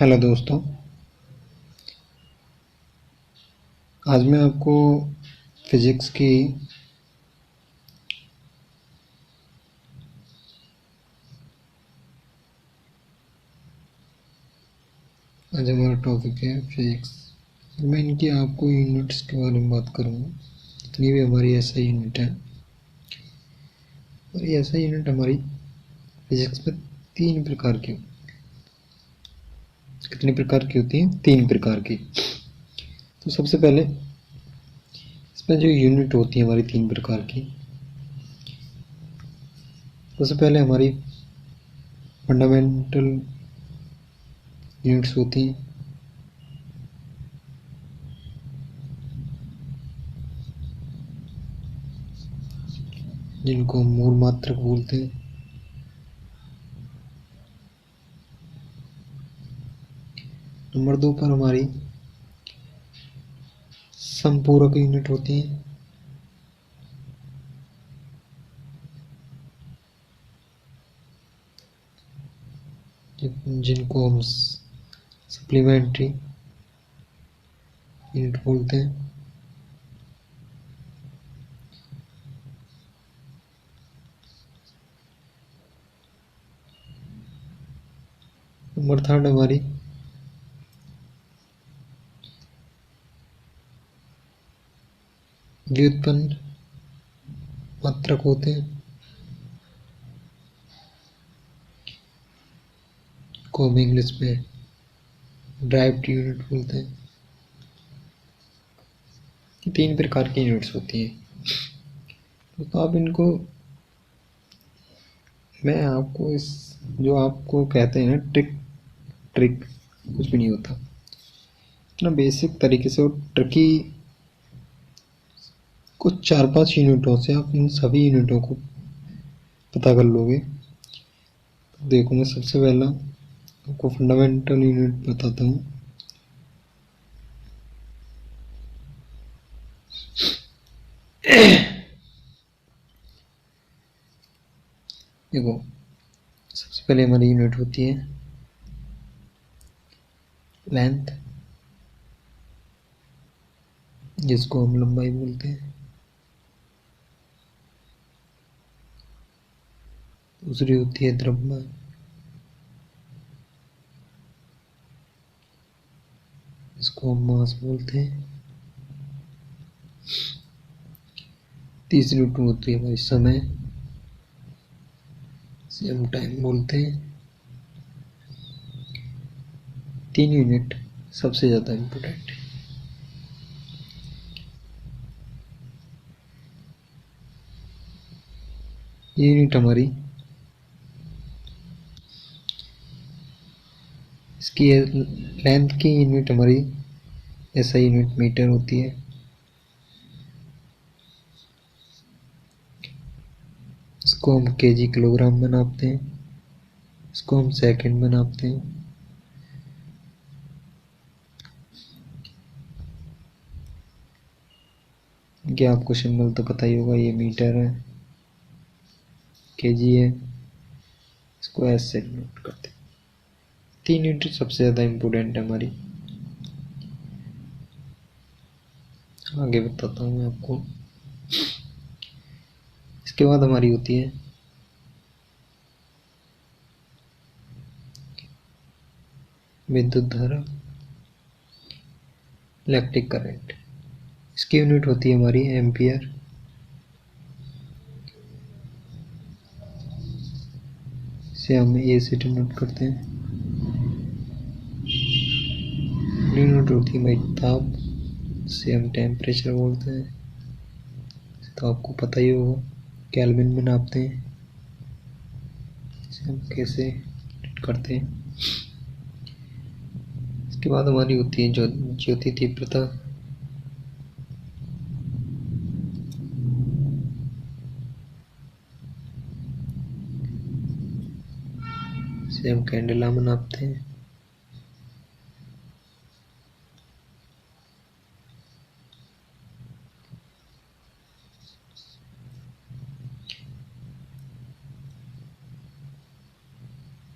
Hello दोस्तों। आज मैं आपको फिज़िक्स की आज हमारा टॉपिक है फिज़िक्स। मैं इनकी आपको यूनिट्स के बारे में बात करूँगा। जितनी भी हमारी एसआई यूनिट है, और ये एसआई यूनिट हमारी फिज़िक्स में तीन प्रकार की, कितनी प्रकार की होती हैं? तीन प्रकार की। तो सबसे पहले इसमें जो यूनिट होती है हमारी तीन प्रकार की, सबसे पहले हमारी फंडामेंटल यूनिट्स होती हैं, जिनको हम मूल मात्रक बोलते हैं। नंबर 2 पर हमारी संपूरक यूनिट होती हैं, जिनको हम सप्लीमेंट्री यूनिट बोलते हैं। नंबर 3 हमारी व्युत्पन्न मात्रक होते हैं, को हम इंग्लिश में ड्राइव्ड यूनिट बोलते हैं। तीन प्रकार की यूनिट्स होती हैं। तो आप इनको, मैं आपको इस जो आपको कहते हैं ना ट्रिक कुछ भी नहीं होता। इतना बेसिक तरीके से और ट्रिकी कुछ 4-5 यूनिटों से आप इन सभी यूनिटों को पता कर लोगे। तो देखो, मैं सबसे पहला आपको फंडामेंटल यूनिट बताता हूँ। देखो, सबसे पहले हमारी यूनिट होती है लेंथ, जिसको हम लंबाई बोलते हैं। दूसरी होती है द्रव्यमान, इसको हम मास बोलते हैं। तीसरी यूनिट होती है हमारी समय, इसे हम टाइम बोलते हैं। तीन यूनिट सबसे ज़्यादा इम्पोर्टेंट है। ये यूनिट हमारी, इसकी लेंथ की यूनिट हमारी एसआई यूनिट मीटर होती है। इसको हम केजी किलोग्राम में नापते हैं। इसको हम सेकंड में नापते हैं। क्या आपको सिंबल तो पता ही होगा, ये मीटर है, केजी है, इसको एस से नोट करते हैं। तीन यूनिट सबसे ज़्यादा इम्पोर्टेंट है हमारी। आगे बताता हूँ मैं आपको। इसके बाद हमारी होती है विद्युत धारा, इलेक्ट्रिक करंट। इसकी यूनिट होती है हमारी एम्पियर। इसे हम ए से डिनोट करते हैं। यूनिट होती है भाई ताप, इसे हम टेम्परेचर बोलते हैं। तो आपको पता ही होगा, केल्विन में नापते हैं। इसे हम कैसे करते हैं। इसके बाद हमारी होती है ज्योति तीव्रता। इसे हम कैंडेला में नापते हैं।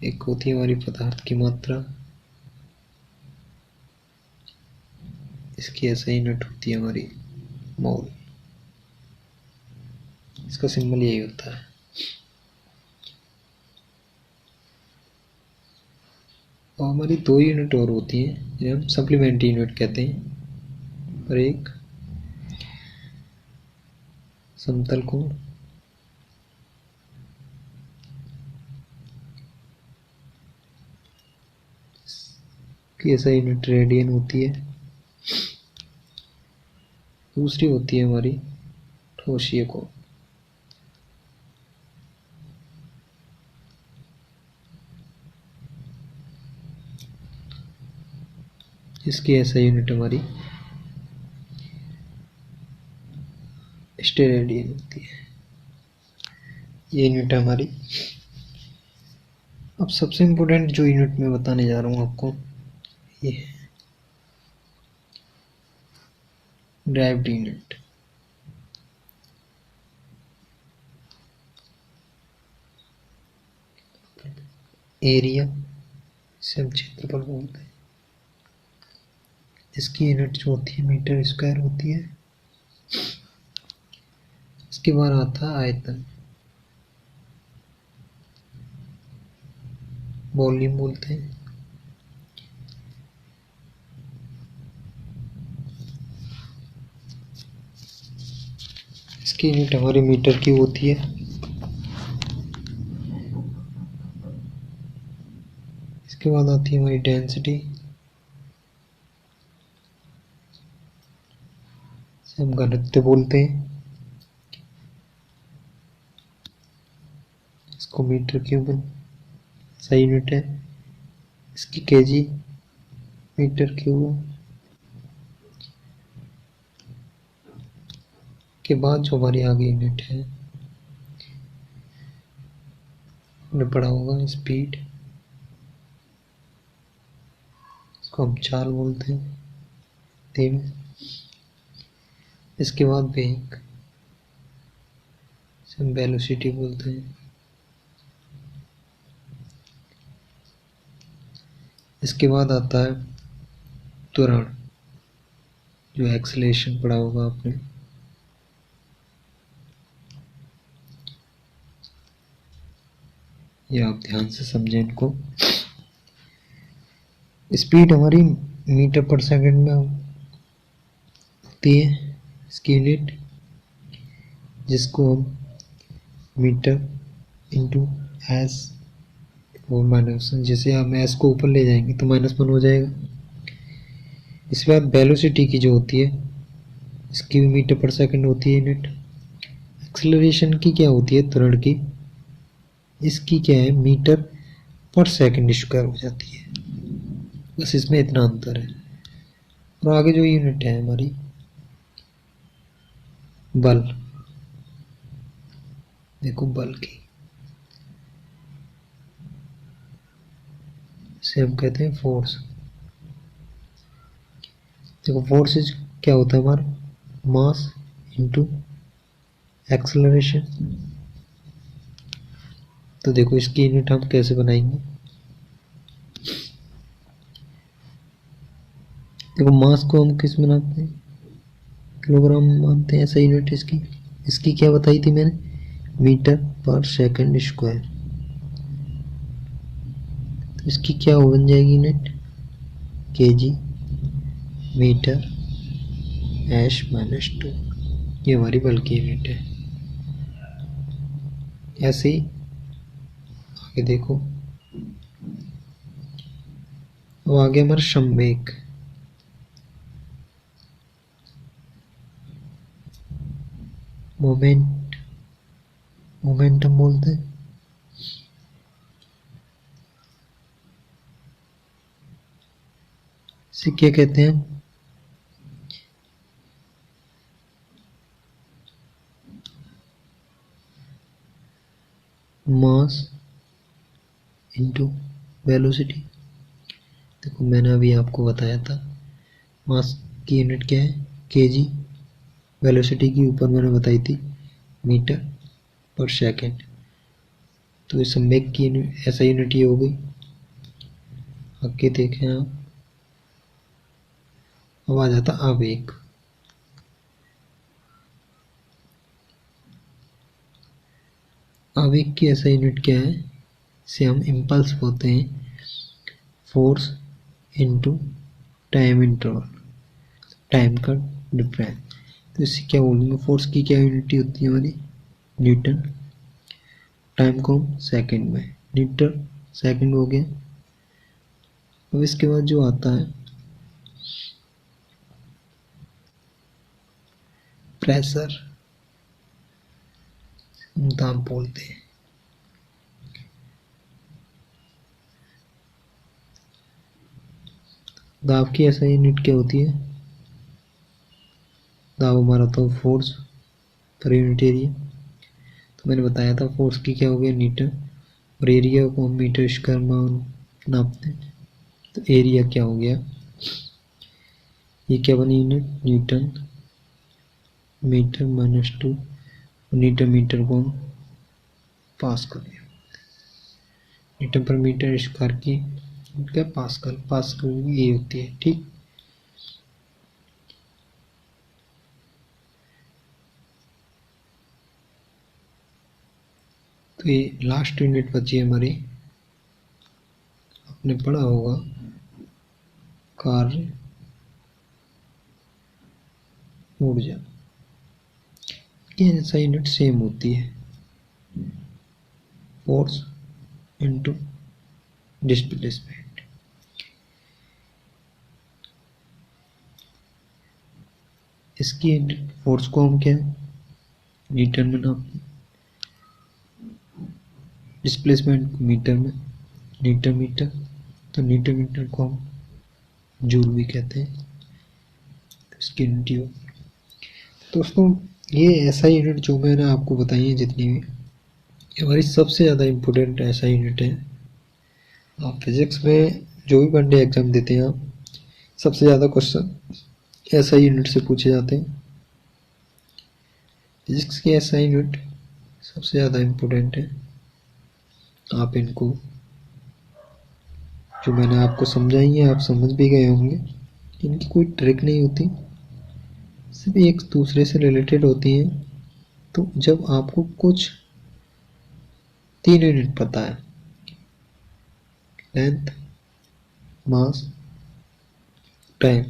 एक होती है हमारी पदार्थ की मात्रा, इसकी ऐसा यूनिट होती है हमारी मोल। इसका सिंबल यही होता है। और हमारी दो यूनिट और होती हैं जिन्हें हम सप्लीमेंट्री यूनिट कहते हैं। और एक समतल कोण की ऐसा यूनिट रेडियन होती है। दूसरी होती है हमारी ठोसीय कोण। इसकी ऐसा यूनिट हमारी स्टेरेडियन होती है। ये यूनिट है हमारी। अब सबसे इम्पोर्टेंट जो यूनिट मैं बताने जा रहा हूँ आपको, ये ड्राइव्ड यूनिट। एरिया से हम क्षेत्रफल बोलते हैं। इसकी यूनिट जो होती है मीटर स्क्वायर होती है। इसके बाद आता है आयतन, वॉल्यूम बोलते हैं। इसकी यूनिट हमारी मीटर की होती है। इसके बाद आती है हमारी डेंसिटी, इसे हम घनत्व बोलते हैं। इसको मीटर क्यूब सही यूनिट है। इसकी केजी मीटर क्यूब। के बाद जो हमारी आगे यूनिट है, हमने पढ़ा होगा स्पीड, इसको हम चाल बोलते हैं, तेज। इसके बाद वेग, इसे हम वेलोसिटी बोलते हैं। इसके बाद आता है त्वरण, जो एक्सेलरेशन पढ़ा होगा आपने। ये आप ध्यान से समझें इनको। स्पीड हमारी मीटर पर सेकंड में होती है। इसकी यूनिट, जिसको हम मीटर इंटू एस और माइनस, जैसे हम एस को ऊपर ले जाएंगे तो -1 हो जाएगा। इसके बाद वेलोसिटी की जो होती है, इसकी भी मीटर पर सेकंड होती है यूनिट। एक्सेलरेशन की क्या होती है, त्वरण की, इसकी क्या है, मीटर पर सेकंड स्क्वायर हो जाती है। बस इसमें इतना अंतर है। और आगे जो यूनिट है हमारी बल, देखो बल की, इसे हम कहते हैं फोर्स। देखो फोर्स इज क्या होता है हमारा, मास इंटू एक्सेलरेशन। तो देखो इसकी यूनिट हम कैसे बनाएंगे। देखो मास को हम किस में नापते हैं, किलोग्राम में मानते हैं, ऐसा यूनिट इसकी। इसकी क्या बताई थी मैंने, मीटर पर सेकंड स्क्वायर। तो इसकी क्या बन जाएगी यूनिट, केजी मीटर एश -2। ये हमारी बल की यूनिट है। ऐसे ही आगे देखो, अब आगे हमारा संवेग। मोमेंटम बोलते हैं। इसे क्या कहते हैं, मास इंटू वेलोसिटी। देखो मैंने अभी आपको बताया था मास की यूनिट क्या है, केजी। वेलोसिटी की ऊपर मैंने बताई थी मीटर पर सेकंड। तो इस संवेग की ऐसा यूनिट ये हो गई। आगे देखें आप, अब आ जाता आवेग। आवेग की ऐसा यूनिट क्या है, इसे हम इम्पल्स बोलते हैं, force into time interval, time का डिफरेंस। तो इससे क्या बोलेंगे, फोर्स की क्या यूनिट होती है हमारी, न्यूटन, टाइम को हम सेकंड में, मीटर सेकंड हो गया। अब इसके बाद जो आता है प्रेशर, दाब बोलते हैं। दाब की ऐसा यूनिट क्या होती है, दाब हमारा तो फोर्स पर यूनिट एरिया। तो मैंने बताया था फोर्स की क्या हो गया न्यूटन, और एरिया को हम मीटर स्क्वायर में नापते हैं। तो एरिया क्या हो गया, ये क्या बनी unit, newton metre -2, newton metre को हम पास्कल, न्यूटन पर मीटर स्क्वायर की क्या पास्कल, पास्कल ये होती है। ठीक, तो ये लास्ट यूनिट बची है हमारी, आपने पढ़ा होगा कार्य ऊर्जा की ऐसा यूनिट सेम होती है, फोर्स इनटू डिस्प्लेसमेंट। इसकी फोर्स को हम क्या न्यूटन में नापते, डिस्प्लेसमेंट मीटर में, न्यूटन मीटर, तो न्यूटन मीटर को हम जूल भी कहते हैं। तो इसकी यूनिट हो दोस्तों, ये ऐसा यूनिट जो मैंने आपको बताई है जितनी भी, ये हमारी सबसे ज़्यादा इम्पोर्टेंट ऐसा यूनिट है। आप फिजिक्स में जो भी वनडे एग्जाम देते हैं आप, सबसे ज़्यादा क्वेश्चन ऐसा यूनिट से पूछे जाते हैं। फिजिक्स की ऐसा यूनिट सबसे ज़्यादा इम्पोर्टेंट है। आप इनको जो मैंने आपको समझाई है आप समझ भी गए होंगे, इनकी कोई ट्रिक नहीं होती, सिर्फ एक दूसरे से रिलेटेड होती हैं। तो जब आपको कुछ 3 यूनिट पता है, लेंथ, मास, टाइम,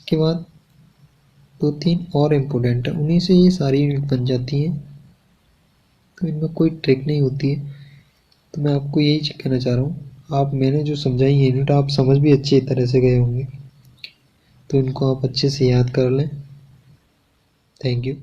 के बाद 2-3 और इम्पोर्टेंट है, उन्हीं से ये सारी यूनिट बन जाती हैं। तो इनमें कोई ट्रिक नहीं होती है। तो मैं आपको यही कहना चाह रहा हूँ, आप मैंने जो समझाई है यूनिट आप समझ भी अच्छी तरह से गए होंगे, तो इनको आप अच्छे से याद कर लें। Thank you.